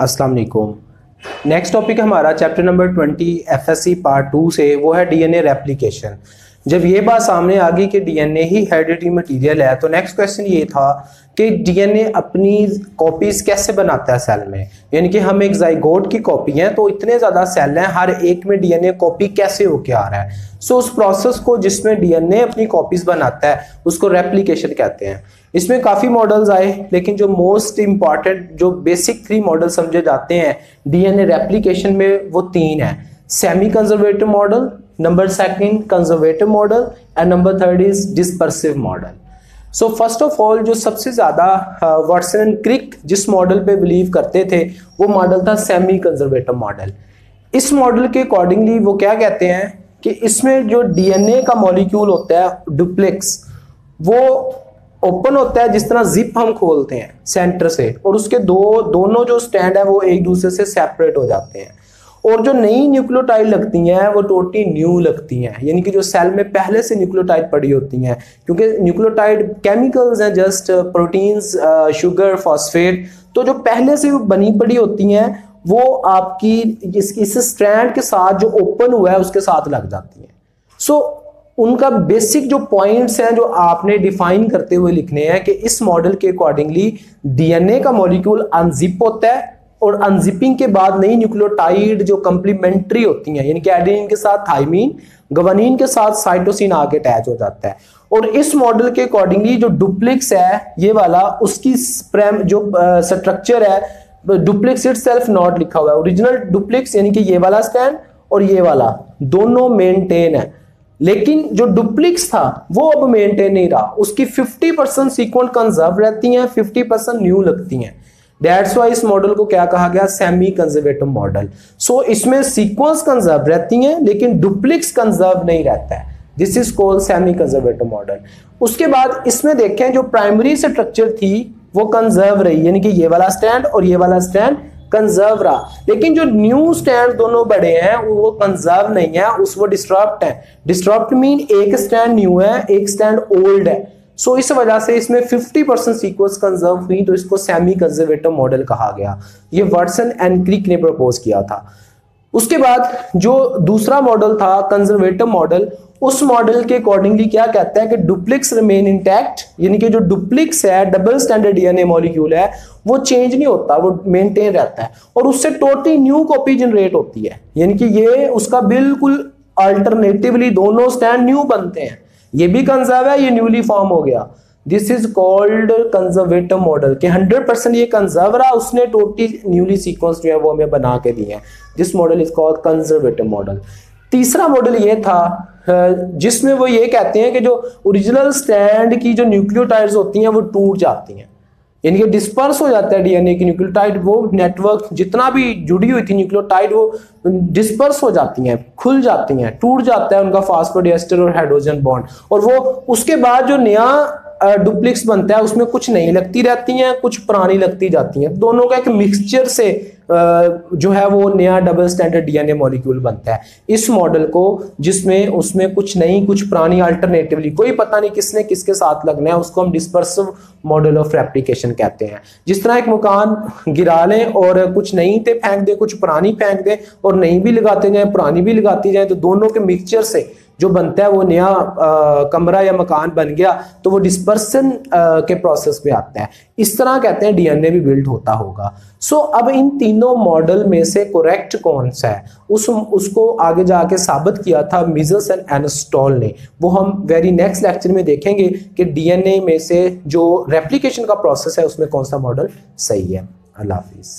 अस्सलाम वालेकुम। Next topic हमारा चैप्टर नंबर 20 एफएससी पार्ट 2 से, वो है डीएनए रेप्लिकेशन। जब ये बात सामने आ गई कि डीएनए ही हेरिडिटरी मटेरियल है, तो नेक्स्ट क्वेश्चन ये था कि डीएनए अपनी कॉपीज कैसे बनाता है सेल में। यानी कि हम एक जाइगोट की कॉपी हैं, तो इतने ज़्यादा सेल हैं, हर एक में डीएनए कॉपी कैसे होके आ रहा है। सो उस प्रोसेस को जिसमें डीएनए अपनी कॉपीज बनाता है उसको रेप्लिकेशन कहते हैं। इसमें काफ़ी मॉडल्स आए, लेकिन जो मोस्ट इंपॉर्टेंट जो बेसिक 3 मॉडल समझे जाते हैं डीएनए रेप्लिकेशन में, वो 3 है। Semi conservative model, number 2 conservative model and number 3 is dispersive model. So first of all, जो सबसे ज़्यादा वाटसन एंड क्रिक जिस मॉडल पे बिलीव करते थे वो मॉडल था सेमी कंजर्वेटिव मॉडल। इस मॉडल के अकॉर्डिंगली वो क्या कहते हैं कि इसमें जो डीएनए का मॉलिक्यूल होता है डुप्लेक्स, वो ओपन होता है जिस तरह जिप हम खोलते हैं सेंटर से, और उसके दोनों जो स्टैंड है वो एक दूसरे से सेपरेट हो जाते हैं। और जो नई न्यूक्लियोटाइड लगती हैं वो टोटली न्यू लगती हैं, यानी कि जो सेल में पहले से न्यूक्लियोटाइड पड़ी होती हैं, क्योंकि न्यूक्लियोटाइड केमिकल्स हैं, जस्ट प्रोटीन्स, शुगर, फॉस्फेट। तो जो पहले से बनी पड़ी होती हैं वो आपकी इस स्ट्रैंड के साथ जो ओपन हुआ है उसके साथ लग जाती हैं। सो उनका बेसिक जो पॉइंट्स हैं जो आपने डिफाइन करते हुए लिखने हैं कि इस मॉडल के अकॉर्डिंगली डीएनए का मॉलिक्यूल अनजिप होता है, और अनजिपिंग के बाद नई न्यूक्लियोटाइड जो कंप्लीमेंट्री होती हैं, यानी कि एडेनिन के साथ थाइमीन, ग्वानिन के साथ साइटोसिन आके अटैच हो जाता है। और इस मॉडल के अकॉर्डिंगली जो डुप्लेक्स है ये वाला, उसकी जो स्ट्रक्चर है डुप्लेक्स इटसेल्फ नॉट लिखा हुआ है। ओरिजिनल डुप्लेक्स यानी कि ये वाला स्टैंड और ये वाला दोनों मेंटेन है, लेकिन जो डुप्लेक्स था वो अब मेंटेन नहीं रहा। उसकी 50% सीक्वेंस कंजर्व रहती हैं, 50% न्यू लगती हैं। दैट्स वाई इस मॉडल को क्या कहा गया, सेमी कंजर्वेटिव मॉडल। सो इसमें सीक्वेंस कंजर्व रहती हैं लेकिन डुप्लेक्स कंजर्व नहीं रहता है। This is called semi conservative model. उसके बाद इसमें देखें जो प्राइमरी स्ट्रक्चर थी वो कंजर्व रही, यानी कि ये वाला स्टैंड और ये वाला स्टैंड कंजर्व रहा, लेकिन जो न्यू स्टैंड दोनों बड़े हैं वो कंजर्व नहीं है, वो डिस्टरप्ट है। डिस्टरप्ट मीन एक स्टैंड न्यू है, एक स्टैंड ओल्ड है। सो इस वजह से इसमें 50% सीक्वेंस कंजर्व हुई, तो इसको सेमी कंजर्वेटिव मॉडल कहा गया। ये वाटसन एंड क्रिक ने प्रपोज किया था। उसके बाद जो दूसरा मॉडल था कंजर्वेटिव मॉडल, उस मॉडल के अकॉर्डिंगली क्या कहता है कि डुप्लेक्स रिमेन इंटैक्ट, यानी कि जो डुप्लेक्स है डबल स्टैंडर्ड डीएनए मॉलिक्यूल है वो चेंज नहीं होता, वो मेंटेन रहता है, और उससे टोटली न्यू कॉपी जनरेट होती है। यानी कि ये उसका बिल्कुल अल्टरनेटिवली दोनों स्टैंड न्यू बनते हैं, ये भी कंजर्व है, ये न्यूली फॉर्म हो गया। This is called conservative model कि 100% ये कंजर्व रहा, उसने टोटली न्यूली सीक्वेंस जो है वो हमें बना के दिए हैं। This model is called conservative model. तीसरा मॉडल ये था जिसमें वो ये कहते हैं कि जो ओरिजिनल स्टैंड की जो न्यूक्लियोटाइड्स होती हैं वो टूट जाती हैं, यानी कि डिस्पर्स हो जाता है डीएनए की न्यूक्लियोटाइड, वो नेटवर्क जितना भी जुड़ी हुई थी न्यूक्लियोटाइड वो डिस्पर्स हो जाती हैं, खुल जाती हैं, टूट जाता है उनका फॉस्फोडीएस्टर और हाइड्रोजन बॉन्ड, और वो उसके बाद जो नया डुप्लेक्स बनता है उसमें कुछ नई लगती रहती हैं, कुछ पुरानी लगती जाती हैं। दोनों का एक मिक्सचर से जो है वो नया डबल स्टैंडर्ड डीएनए मॉलिक्यूल बनता है। इस मॉडल को जिसमें उसमें कुछ नई कुछ पुरानी अल्टरनेटिवली कोई पता नहीं किसने किसके साथ लगना है, उसको हम डिस्पर्सिव मॉडल ऑफ रेप्लिकेशन कहते हैं। जिस तरह एक मकान गिरा लें और कुछ नई ईंटें फेंक दे, कुछ पुरानी फेंक दे, और नई भी लगाते जाए पुरानी भी लगाती जाए, तो दोनों के मिक्सचर से जो बनता है वो नया कमरा या मकान बन गया, तो वो डिस्पर्सन के प्रोसेस में आता है। इस तरह कहते हैं डीएनए भी बिल्ड होता होगा। सो अब इन तीनों मॉडल में से करेक्ट कौन सा है उसको आगे जाके साबित किया था मिजर्स एंड एनस्टॉल ने। वो हम वेरी नेक्स्ट लेक्चर में देखेंगे कि डीएनए में से जो रेप्लिकेशन का प्रोसेस है उसमें कौन सा मॉडल सही है। अल्लाह हाफिज।